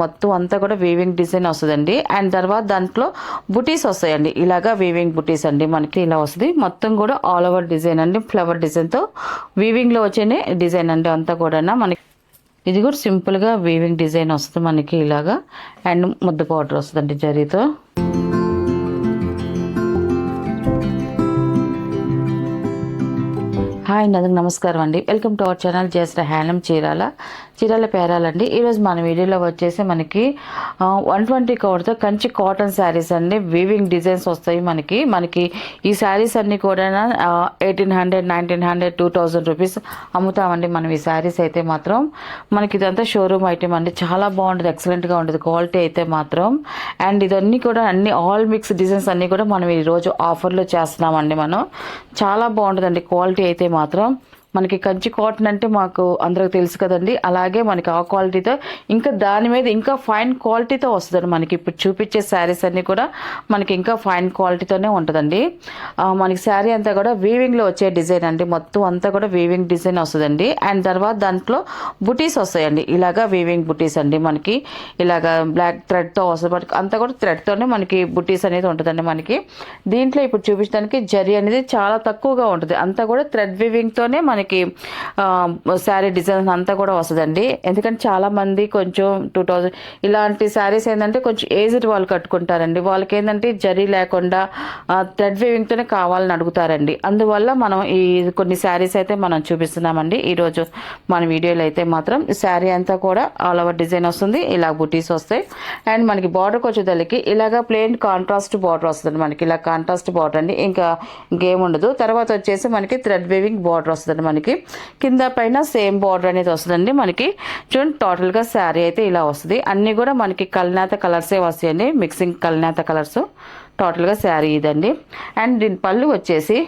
మొత్తం అంతా కూడా వీవింగ్ డిజైన్ వస్తుందండి. అండ్ తర్వాత దాంట్లో బుటీస్ వస్తాయండి. ఇలాగా వీవింగ్ బుటీస్ అండి మనకి ఇలా వస్తుంది. మొత్తం కూడా ఆల్ ఓవర్ డిజైన్ అండి, ఫ్లవర్ డిజైన్తో వీవింగ్లో వచ్చే డిజైన్ అండి అంతా కూడా మనకి. ఇది కూడా సింపుల్గా వీవింగ్ డిజైన్ వస్తుంది మనకి ఇలాగా. అండ్ ముద్ద పౌడర్ వస్తుందండి జరీతో. హాయ్ అందరికి నమస్కారం అండి. Welcome to our channel just handloom Chirala పేరాలండి. ఈరోజు మన వీడియోలో వచ్చేసి మనకి 120 కవర్తో కంచి కాటన్ శారీస్ అండి. వీవింగ్ డిజైన్స్ వస్తాయి మనకి ఈ శారీస్ అన్నీ కూడా 1800, 1900, 2000 రూపీస్ అమ్ముతామండి మనం ఈ శారీస్ అయితే మాత్రం. మనకి ఇదంతా షోరూమ్ ఐటమ్ అండి. చాలా బాగుంటుంది, ఎక్సలెంట్గా ఉంటుంది క్వాలిటీ అయితే మాత్రం. అండ్ ఇదన్నీ కూడా అన్ని ఆల్ మిక్స్ డిజైన్స్ అన్నీ కూడా మనం ఈరోజు ఆఫర్లో చేస్తున్నామండి. మనం చాలా బాగుంటుందండి క్వాలిటీ అయితే మాత్రం. మనకి కంచి కాటన్ అంటే మాకు అందరికి తెలుసు కదండి. అలాగే మనకి ఆ క్వాలిటీతో ఇంకా దాని మీద ఇంకా ఫైన్ క్వాలిటీతో వస్తుందండి. మనకి ఇప్పుడు చూపించే శారీస్ అన్నీ కూడా మనకి ఇంకా ఫైన్ క్వాలిటీతోనే ఉంటుందండి. మనకి శారీ అంతా కూడా వీవింగ్లో వచ్చే డిజైన్ అండి. మొత్తం అంతా కూడా వీవింగ్ డిజైన్ వస్తుందండి. అండ్ తర్వాత దాంట్లో బుటీస్ వస్తాయండి. ఇలాగా వీవింగ్ బుటీస్ అండి మనకి ఇలాగా బ్లాక్ థ్రెడ్తో వస్తుంది. మనకి అంతా కూడా థ్రెడ్తోనే మనకి బుటీస్ అనేది ఉంటుందండి మనకి. దీంట్లో ఇప్పుడు చూపించడానికి జరీ అనేది చాలా తక్కువగా ఉంటుంది. అంతా కూడా థ్రెడ్ వీవింగ్తోనే మనకి శారీ డిజైన్ అంతా కూడా వస్తుందండి. ఎందుకంటే చాలా మంది కొంచెం 2000 ఇలాంటి శారీస్ ఏంటంటే కొంచెం ఏజ్డ్ వాళ్ళు కట్టుకుంటారండి. వాళ్ళకి ఏంటంటే జరీ లేకుండా థ్రెడ్ వీవింగ్తోనే కావాలని అడుగుతారండి. అందువల్ల మనం ఈ కొన్ని శారీస్ అయితే మనం చూపిస్తున్నామండి ఈరోజు మన వీడియోలో అయితే మాత్రం. శారీ అంతా కూడా ఆల్ ఓవర్ డిజైన్ వస్తుంది. ఇలా బుటీస్ వస్తాయి. అండ్ మనకి బార్డర్కి వచ్చేదానికి ఇలాగా ప్లెయిన్ కాంట్రాస్ట్ బార్డర్ వస్తుంది మనకి. ఇలా కాంట్రాస్ట్ బార్డర్ అండి, ఇంకేం ఉండదు. తర్వాత వచ్చేసి మనకి థ్రెడ్ వీవింగ్ బార్డర్ వస్తుంది మనకి. కింద పైన సేమ్ బార్డర్ అనేది వస్తుందండి మనకి. చూడండి టోటల్గా శారీ అయితే ఇలా వస్తుంది. అన్నీ కూడా మనకి కల్నేత కలర్సే వస్తాయండి, మిక్సింగ్ కల్నేత కలర్స్. టోటల్గా శారీ ఇదండి. అండ్ దీని పళ్ళు వచ్చేసి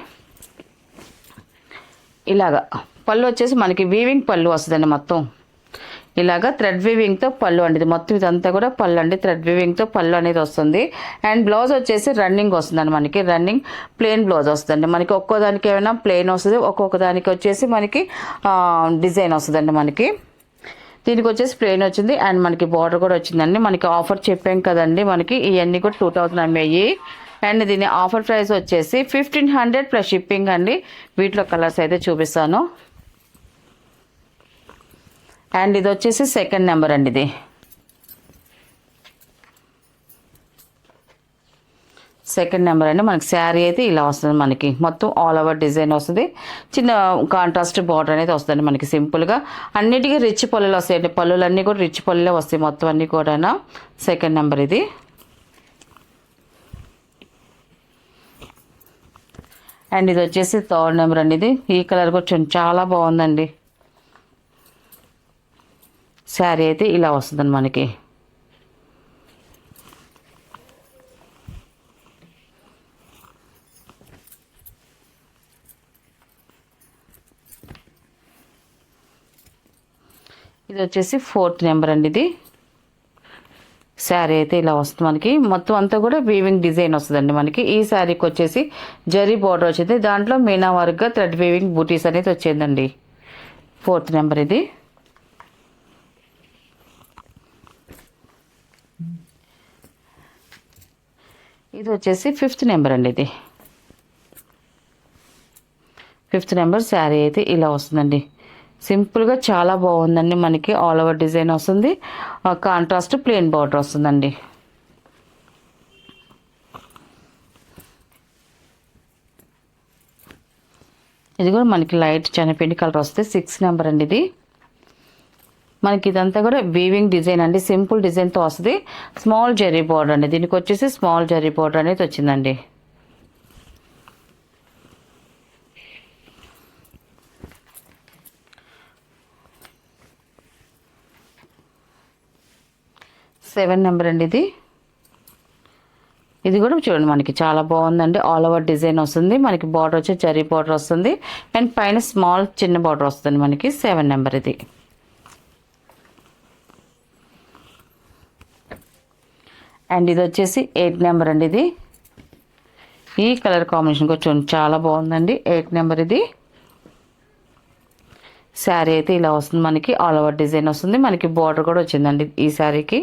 ఇలాగా పళ్ళు వచ్చేసి మనకి వీవింగ్ పళ్ళు వస్తుందండి. మొత్తం ఇలాగా థ్రెడ్ వీవింగ్తో పళ్ళు అండి. ఇది మొత్తం ఇదంతా కూడా పళ్ళు అండి. థ్రెడ్ వీవింగ్తో పళ్ళు అనేది వస్తుంది. అండ్ బ్లౌజ్ వచ్చేసి రన్నింగ్ వస్తుందండి మనకి. రన్నింగ్ ప్లెయిన్ బ్లౌజ్ వస్తుందండి మనకి. ఒక్కో దానికి ఏమైనా ప్లెయిన్ వస్తుంది, ఒక్కొక్క దానికి వచ్చేసి మనకి డిజైన్ వస్తుందండి మనకి. దీనికి వచ్చేసి ప్లెయిన్ వచ్చింది. అండ్ మనకి బార్డర్ కూడా వచ్చిందండి. మనకి ఆఫర్ చెప్పాం కదండి మనకి ఇవన్నీ కూడా 2000 అమ్మాయి. అండ్ దీని ఆఫర్ ప్రైస్ వచ్చేసి 1500 ప్లస్ షిప్పింగ్ అండి. వీటిలో కలర్స్ అయితే చూపిస్తాను. అండ్ ఇది వచ్చేసి సెకండ్ నెంబర్ అండి. ఇది సెకండ్ నెంబర్ అండి. మనకి శారీ అయితే ఇలా వస్తుంది మనకి. మొత్తం ఆల్ ఓవర్ డిజైన్ వస్తుంది. చిన్న కాంట్రాస్ట్ బార్డర్ అనేది వస్తుంది మనకి. సింపుల్గా అన్నిటికీ రిచ్ పళ్ళులు వస్తాయండి. పళ్ళులన్నీ కూడా రిచ్ పళ్ళులే వస్తాయి మొత్తం అన్నీ కూడా. సెకండ్ నెంబర్ ఇది. అండ్ ఇది వచ్చేసి థర్డ్ నెంబర్ అండి. ఇది ఈ కలర్ కూడా చాలా బాగుందండి. శారీ అయితే ఇలా వస్తుందండి మనకి. ఇది వచ్చేసి ఫోర్త్ నెంబర్ అండి. ఇది శారీ అయితే ఇలా వస్తుంది మనకి. మొత్తం అంతా కూడా వీవింగ్ డిజైన్ వస్తుందండి మనకి. ఈ శారీకి వచ్చేసి జరీ బార్డర్ వచ్చింది. దాంట్లో మీనా వర్క్గా థ్రెడ్ వీవింగ్ బూటీస్ అనేది వచ్చిందండి. ఫోర్త్ నెంబర్ ఇది. ఇది వచ్చేసి ఫిఫ్త్ నెంబర్ అండి. ఇది ఫిఫ్త్ నెంబర్. శారీ అయితే ఇలా వస్తుందండి. సింపుల్గా చాలా బాగుందండి మనకి. ఆల్ ఓవర్ డిజైన్ వస్తుంది. కాంట్రాస్ట్ ప్లెయిన్ బార్డర్ వస్తుందండి. ఇది కూడా మనకి లైట్ శనగపిండి కలర్ వస్తే 6 నెంబర్ అండి. ఇది మనకి ఇదంతా కూడా వీవింగ్ డిజైన్ అండి. సింపుల్ డిజైన్తో వస్తుంది. స్మాల్ జరీ బార్డర్ అండి. దీనికి వచ్చేసి స్మాల్ జరీ బార్డర్ అనేది వచ్చిందండి. సెవెన్ నెంబర్ అండి. ఇది కూడా చూడండి మనకి చాలా బాగుందండి. ఆల్ ఓవర్ డిజైన్ వస్తుంది మనకి. బార్డర్ వచ్చి జరీ బార్డర్ వస్తుంది. అండ్ పైన స్మాల్ చిన్న బార్డర్ వస్తుంది మనకి. 7 నెంబర్ ఇది. అండ్ ఇది వచ్చేసి 8 నెంబర్ అండి. ఇది ఈ కలర్ కాంబినేషన్ కూడా చూడండి చాలా బాగుందండి. 8 నెంబర్ ఇది. శారీ అయితే ఇలా వస్తుంది మనకి. ఆల్ ఓవర్ డిజైన్ వస్తుంది మనకి. బార్డర్ కూడా వచ్చిందండి ఈ శారీకి.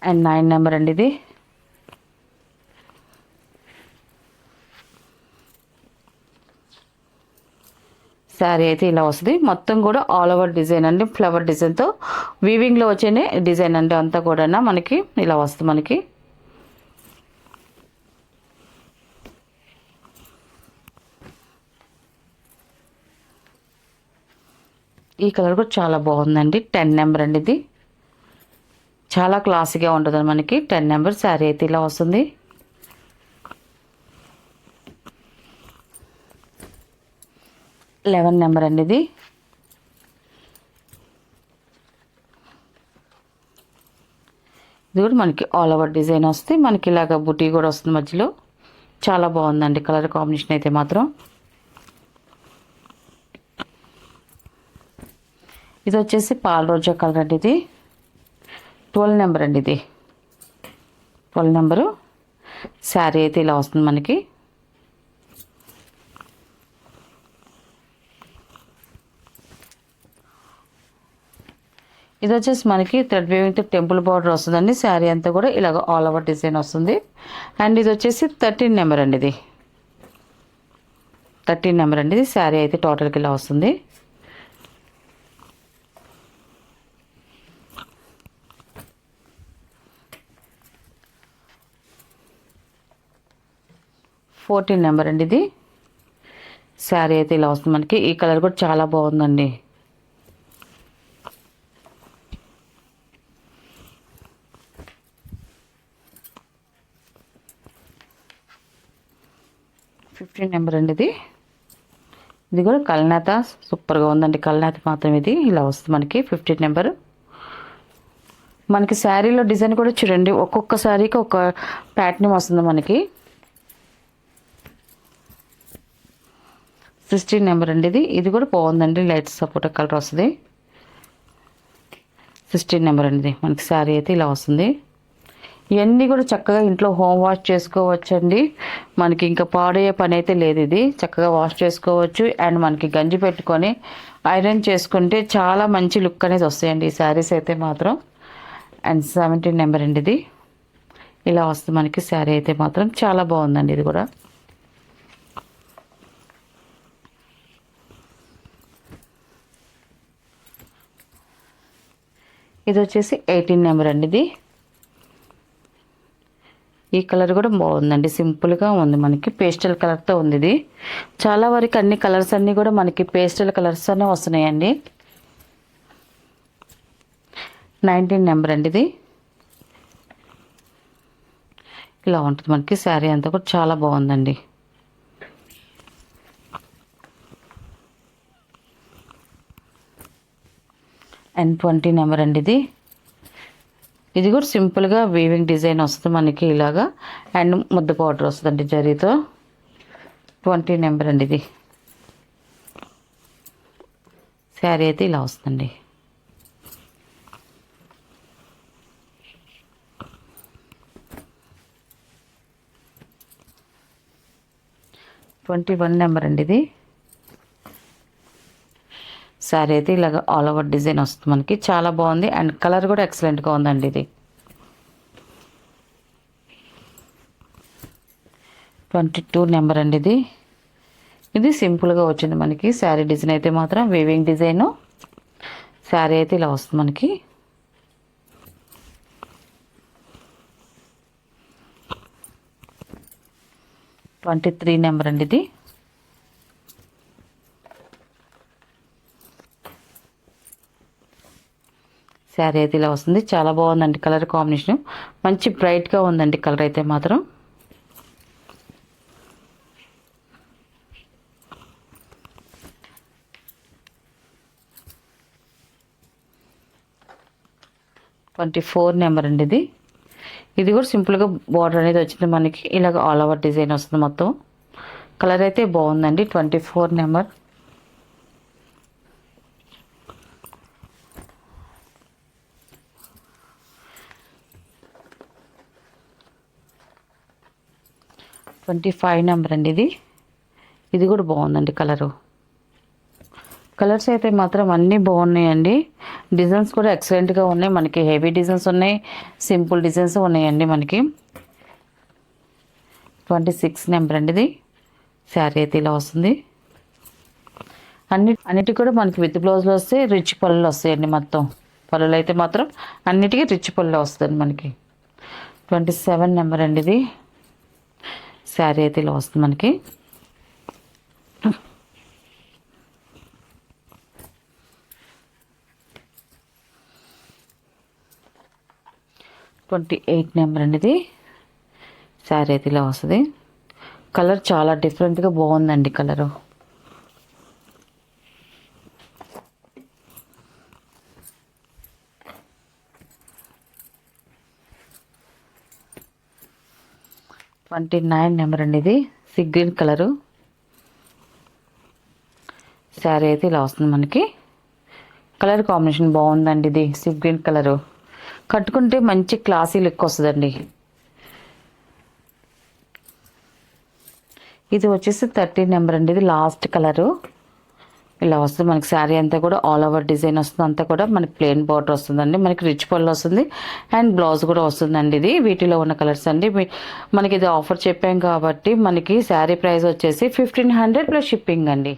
అండ్ 9 నెంబర్ అండి ఇది. శారీ అయితే ఇలా వస్తుంది. మొత్తం కూడా ఆల్ ఓవర్ డిజైన్ అండి, ఫ్లవర్ డిజైన్తో వీవింగ్లో వచ్చే డిజైన్ అండి అంతా కూడా మనకి ఇలా వస్తుంది. మనకి ఈ కలర్ కూడా చాలా బాగుందండి. 10 నెంబర్ అండి ఇది. చాలా క్లాసీగా ఉంటుంది మనకి. 10 నెంబర్ శారీ అయితే ఇలా వస్తుంది. లెవెన్ నెంబర్ అండి ఇది. ఇది కూడా మనకి ఆల్ ఓవర్ డిజైన్ వస్తే మనకి ఇలాగ బుటీ కూడా వస్తుంది మధ్యలో. చాలా బాగుందండి కలర్ కాంబినేషన్ అయితే మాత్రం. ఇది వచ్చేసి పాల రోజా కలర్ అండి ఇది. 12 నెంబర్ అండి ఇది. 12 నెంబరు శారీ అయితే ఇలా వస్తుంది మనకి. ఇది వచ్చేసి మనకి థ్రెడ్ వేవింగ్తో టెంపుల్ బార్డర్ వస్తుందండి. శారీ అంతా కూడా ఇలాగ ఆల్ ఓవర్ డిజైన్ వస్తుంది. అండ్ ఇది వచ్చేసి 13 నెంబర్ అండి ఇది. 13 నెంబర్ అండి ఇది. శారీ అయితే టోటల్కి ఇలా వస్తుంది. ఫోర్టీన్ నెంబర్ అండి ఇది. శారీ అయితే ఇలా వస్తుంది మనకి. ఈ కలర్ కూడా చాలా బాగుందండి. ఫిఫ్టీన్ నెంబర్ అండి ఇది. ఇది కూడా కల్నేత సూపర్గా ఉందండి. కల్నేత మాత్రం ఇది ఇలా వస్తుంది మనకి. 15 నెంబర్. మనకి శారీలో డిజైన్ కూడా చూడండి, ఒక్కొక్క శారీకి ఒక ప్యాటర్న్ వస్తుంది మనకి. 16 నెంబర్ అండి ఇది. ఇది కూడా బాగుందండి. లైట్ సపోర్ట్ కలర్ వస్తుంది. 16 నెంబర్ అండి ఇది. మనకి శారీ అయితే ఇలా వస్తుంది. ఇవన్నీ కూడా చక్కగా ఇంట్లో హోమ్ వాష్ చేసుకోవచ్చండి. మనకి ఇంకా పాడయ్యే పని అయితే లేదు. ఇది చక్కగా వాష్ చేసుకోవచ్చు. అండ్ మనకి గంజి పెట్టుకొని ఐరన్ చేసుకుంటే చాలా మంచి లుక్ అనేది వస్తాయండి ఈ శారీస్ అయితే మాత్రం. అండ్ 17 నెంబర్ అండి ఇది. ఇలా వస్తుంది మనకి శారీ అయితే మాత్రం. చాలా బాగుందండి ఇది కూడా. ఇది వచ్చేసి 18 నెంబర్ అండి ఇది. ఈ కలర్ కూడా బాగుందండి. సింపుల్గా ఉంది మనకి. పేస్టల్ కలర్తో ఉంది ఇది. చాలా వరకు అన్ని కలర్స్ అన్నీ కూడా మనకి పేస్టల్ కలర్స్ అనే వస్తున్నాయండి. 19 నెంబర్ అండి ఇది. ఇలా ఉంటుంది మనకి. శారీ అంతా కూడా చాలా బాగుందండి. అండ్ 20 నెంబర్ అండి ఇది. ఇది కూడా సింపుల్గా వీవింగ్ డిజైన్ వస్తుంది మనకి ఇలాగా. అండ్ ముద్ద పౌడర్ వస్తుందండి జరీతో. 20 నెంబర్ అండి ఇది. శారీ అయితే ఇలా వస్తుందండి. ట్వంటీ 21 నెంబర్ అండి ఇది. శారీ అయితే ఇలాగ ఆల్ ఓవర్ డిజైన్ వస్తుంది మనకి. చాలా బాగుంది. అండ్ కలర్ కూడా ఎక్సలెంట్గా ఉందండి ఇది. 22 నెంబర్ అండి ఇది. ఇది సింపుల్గా వచ్చింది మనకి. శారీ డిజైన్ అయితే మాత్రం వీవింగ్ డిజైను. శారీ అయితే ఇలా వస్తుంది మనకి. త్రీ నెంబర్ అండి ఇది. శారీ అయితే ఇలా వస్తుంది. చాలా బాగుందండి కలర్ కాంబినేషన్. మంచి బ్రైట్గా ఉందండి కలర్ అయితే మాత్రం. ఫోర్ నెంబర్ అండి ఇది. ఇది కూడా సింపుల్గా బార్డర్ అనేది వచ్చింది మనకి. ఇలాగ ఆల్ ఓవర్ డిజైన్ వస్తుంది మొత్తం. కలర్ అయితే బాగుందండి. 24 నెంబర్. ఫైవ్ నెంబర్ అండి ఇది. ఇది కూడా బాగుందండి కలరు. కలర్స్ అయితే మాత్రం అన్నీ బాగున్నాయండి. డిజైన్స్ కూడా ఎక్సలెంట్గా ఉన్నాయి. మనకి హెవీ డిజైన్స్ ఉన్నాయి, సింపుల్ డిజైన్స్ ఉన్నాయండి. మనకి 26 నెంబర్ అండి ఇది. శారీ అయితే ఇలా వస్తుంది. అన్నిటికీ కూడా మనకి విత్ బ్లౌజ్లో వస్తే రిచ్ పళ్ళు వస్తాయండి. మొత్తం పళ్ళులు అయితే మాత్రం అన్నిటికీ రిచ్ పళ్ళు వస్తుంది మనకి. 27 నెంబర్ అండి ఇది. శారీ అయితే ఇలా వస్తుంది మనకి. ట్వంటీ 28 నెంబర్ అండి ఇది. శారీ అయితే ఇలా వస్తుంది. కలర్ చాలా డిఫరెంట్గా బాగుందండి కలరు. ట్వంటీ 29 నెంబర్ అండి ఇది. Sea green colour. శారీ అయితే ఇలా వస్తుంది మనకి. కలర్ కాంబినేషన్ బాగుందండి. ఇది సీ గ్రీన్ కలరు. కట్టుకుంటే మంచి క్లాసీ లుక్ వస్తుందండి. ఇది వచ్చేసి 30 నెంబర్ అండి. ఇది లాస్ట్ కలరు. ఇలా వస్తుంది మనకి. శారీ అంతా కూడా ఆల్ ఓవర్ డిజైన్ వస్తుంది. అంతా కూడా మనకి ప్లెయిన్ బార్డర్ వస్తుందండి. మనకి రిచ్ పళ్ళు వస్తుంది అండ్ బ్లౌజ్ కూడా వస్తుందండి. ఇది వీటిలో ఉన్న కలర్స్ అండి. మనకి ఇది ఆఫర్ చెప్పాం కాబట్టి మనకి శారీ ప్రైస్ వచ్చేసి 1500 ప్లస్ షిప్పింగ్ అండి.